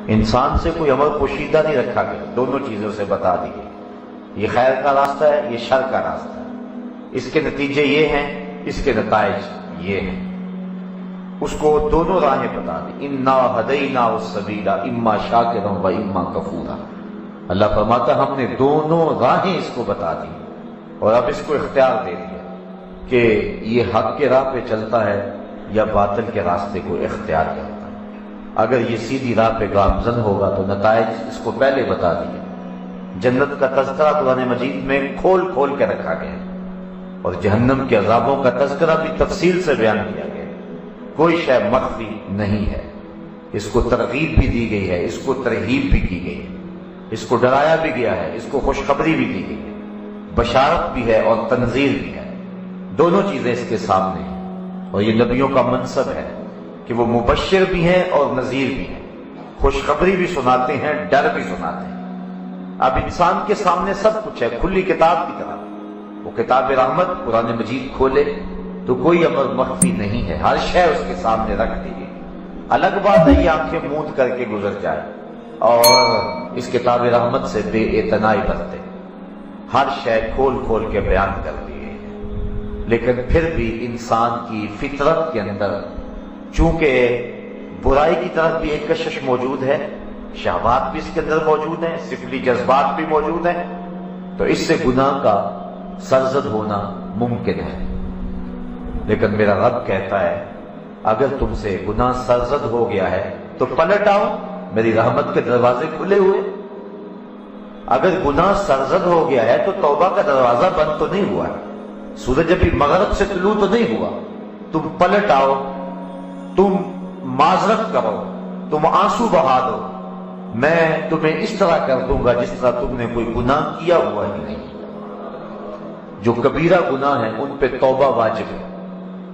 انسان سے کوئی امر پوشیدہ نہیں رکھا گیا، دونوں چیزوں سے بتا دی گئی، یہ خیر کا راستہ ہے، یہ شر کا راستہ ہے، اس کے نتیجے یہ ہیں، اس کے نتائج یہ ہیں، اس کو دونوں راہیں بتا دی۔ انا ہدیناہ السبیل اما شاکرا و اما کفورا۔ اللہ فرماتا ہم نے دونوں راہیں اس کو بتا دی اور اب اس کو اختیار دے دیا کہ یہ حق کے راہ پہ چلتا ہے یا باطل کے راستے کو اختیار کرتا ہے۔ اگر یہ سیدھی راہ پہ گامزن ہوگا تو نتائج اس کو پہلے بتا دیے۔ جنت کا تذکرہ قرآن مجید میں کھول کھول کے رکھا گیا اور جہنم کے عذابوں کا تذکرہ بھی تفصیل سے بیان کیا گیا، کوئی شے مخفی نہیں ہے۔ اس کو ترغیب بھی دی گئی ہے، اس کو ترہیب بھی کی گئی ہے، اس کو ڈرایا بھی گیا ہے، اس کو خوشخبری بھی دی گئی ہے، بشارت بھی ہے اور تنذیر بھی ہے، دونوں چیزیں اس کے سامنے ہیں۔ اور یہ نبیوں کا منصب ہے کہ وہ مبشر بھی ہیں اور نذیر بھی ہیں، خوشخبری بھی سناتے ہیں، ڈر بھی سناتے ہیں۔ اب انسان کے سامنے سب کچھ ہے، کھلی کتاب کی طرح، وہ کتاب رحمت قرآن مجید کھولے تو کوئی امر مخفی نہیں ہے، ہر شے اس کے سامنے رکھ دی گئی۔ الگ بات ہے یہ آنکھیں موند کر کے گزر جائے اور اس کتاب رحمت سے بے اعتنائی برتے، ہر شے کھول کھول کے بیان کر دی گئی ہے۔ لیکن پھر بھی انسان کی فطرت کے اندر چونکہ برائی کی طرف بھی ایک کشش موجود ہے، شہوات بھی اس کے اندر موجود ہیں، سفلی جذبات بھی موجود ہیں، تو اس سے گناہ کا سرزد ہونا ممکن ہے۔ لیکن میرا رب کہتا ہے اگر تم سے گناہ سرزد ہو گیا ہے تو پلٹ آؤ، میری رحمت کے دروازے کھلے ہوئے۔ اگر گناہ سرزد ہو گیا ہے تو توبہ کا دروازہ بند تو نہیں ہوا ہے، سورج ابھی مغرب سے طلوع تو نہیں ہوا، تم پلٹ آؤ، تم معذرت کرو، تم آنسو بہا دو، میں تمہیں اس طرح کر دوں گا جس طرح تم نے کوئی گناہ کیا ہوا ہی نہیں۔ جو کبیرہ گناہ ہیں ان پہ توبہ واجب ہے،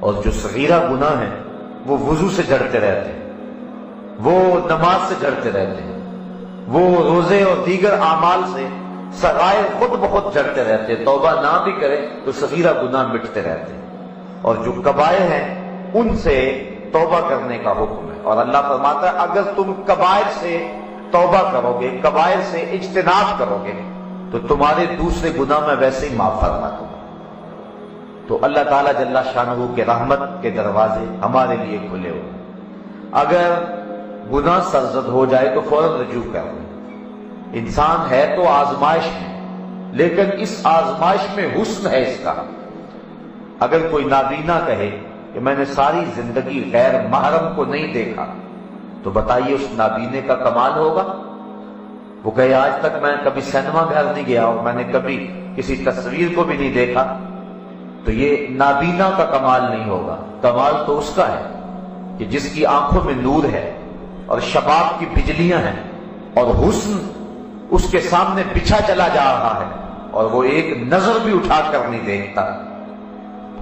اور جو صغیرہ گناہ ہیں وہ وضو سے جھڑتے رہتے ہیں، وہ نماز سے جھڑتے رہتے ہیں، وہ روزے اور دیگر اعمال سے صغائر خود بخود جھڑتے رہتے ہیں، توبہ نہ بھی کرے تو صغیرہ گناہ مٹتے رہتے ہیں۔ اور جو کبائر ہیں ان سے توبہ کرنے کا حکم ہے، اور اللہ فرماتا ہے اگر تم کبائر سے توبہ کرو گے، کبائر سے اجتناب کرو گے تو تمہارے دوسرے گناہ میں ویسے ہی معاف فرما دوں گا۔ تو اللہ تعالیٰ جل شانہ کے رحمت کے دروازے ہمارے لیے کھلے ہوئے، اگر گناہ سرزد ہو جائے تو فوراً رجوع کر لیں۔ انسان ہے تو آزمائش میں، لیکن اس آزمائش میں حسن ہے اس کا۔ اگر کوئی نابینا کہے کہ میں نے ساری زندگی غیر محرم کو نہیں دیکھا تو بتائیے اس نابینے کا کمال ہوگا؟ وہ کہے آج تک میں کبھی سینما گھر نہیں گیا اور میں نے کبھی کسی تصویر کو بھی نہیں دیکھا، تو یہ نابینا کا کمال نہیں ہوگا۔ کمال تو اس کا ہے کہ جس کی آنکھوں میں نور ہے اور شباب کی بجلیاں ہیں اور حسن اس کے سامنے بچھا چلا جا رہا ہے اور وہ ایک نظر بھی اٹھا کر نہیں دیکھتا۔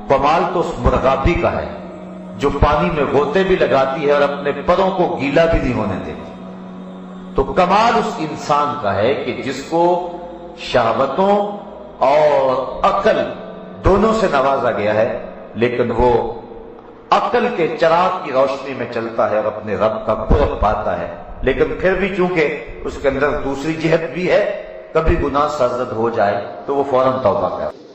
کمال تو اس مرغابی کا ہے جو پانی میں غوطے بھی لگاتی ہے اور اپنے پروں کو گیلا بھی نہیں ہونے دیتی۔ تو کمال اس انسان کا ہے کہ جس کو شہوتوں اور عقل دونوں سے نوازا گیا ہے، لیکن وہ عقل کے چراغ کی روشنی میں چلتا ہے اور اپنے رب کا قرب پاتا ہے، لیکن پھر بھی چونکہ اس کے اندر دوسری جہت بھی ہے، کبھی گناہ سرزد ہو جائے تو وہ فوراً توبہ کرے۔